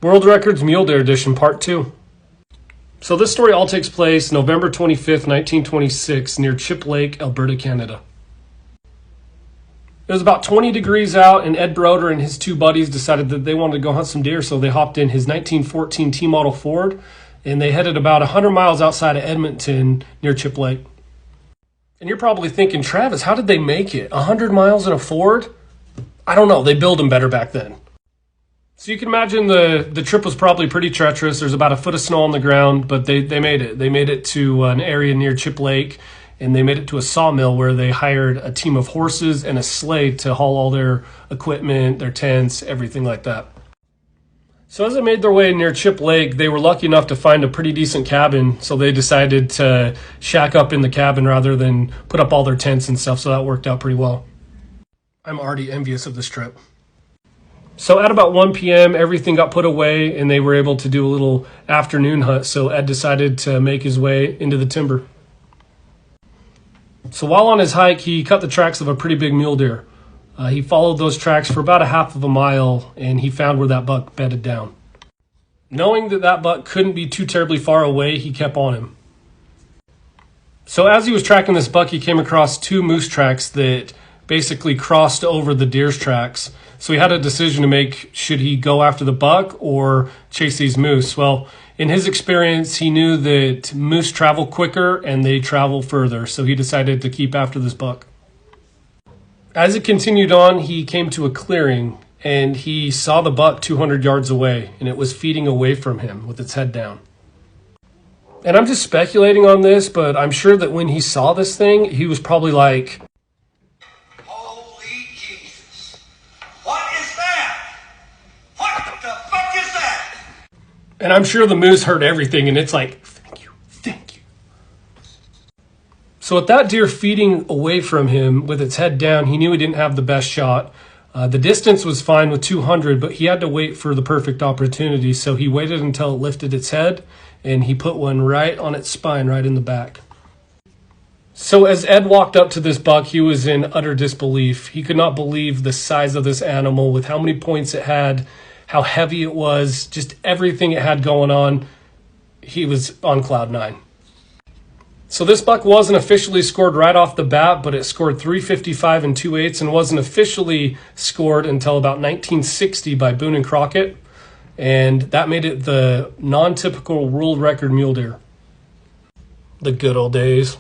World Records Mule Deer Edition Part 2. So this story all takes place November 25th, 1926, near Chip Lake, Alberta, Canada. It was about 20 degrees out, and Ed Broder and his two buddies decided that they wanted to go hunt some deer, so they hopped in his 1914 T-model Ford, and they headed about 100 miles outside of Edmonton near Chip Lake. And you're probably thinking, Travis, how did they make it? 100 miles in a Ford? I don't know. They built them better back then. So you can imagine the trip was probably pretty treacherous. There's about a foot of snow on the ground, but they made it. They made it to an area near Chip Lake, and they made it to a sawmill where they hired a team of horses and a sleigh to haul all their equipment, their tents, everything like that. So as they made their way near Chip Lake, they were lucky enough to find a pretty decent cabin, so they decided to shack up in the cabin rather than put up all their tents and stuff, so that worked out pretty well. I'm already envious of this trip. So at about 1 p.m., everything got put away, and they were able to do a little afternoon hunt, so Ed decided to make his way into the timber. So while on his hike, he cut the tracks of a pretty big mule deer. He followed those tracks for about a half of a mile, and he found where that buck bedded down. Knowing that that buck couldn't be too terribly far away, he kept on him. So as he was tracking this buck, he came across two moose tracks that basically crossed over the deer's tracks. So he had a decision to make. Should he go after the buck or chase these moose? Well, in his experience, he knew that moose travel quicker and they travel further, so he decided to keep after this buck. As it continued on, he came to a clearing, and he saw the buck 200 yards away, and it was feeding away from him with its head down. And I'm just speculating on this, but I'm sure that when he saw this thing, he was probably like, "Holy Jesus, what is that? What the fuck is that?" And I'm sure the moose heard everything, and it's like, thank you. So with that deer feeding away from him with its head down, he knew he didn't have the best shot. The distance was fine with 200, but he had to wait for the perfect opportunity. So he waited until it lifted its head, and he put one right on its spine, right in the back. So as Ed walked up to this buck, he was in utter disbelief. He could not believe the size of this animal, with how many points it had, how heavy it was, just everything it had going on. He was on cloud nine. So this buck wasn't officially scored right off the bat, but it scored 355 and 2/8 and wasn't officially scored until about 1960 by Boone and Crockett. And that made it the non-typical world record mule deer. The good old days.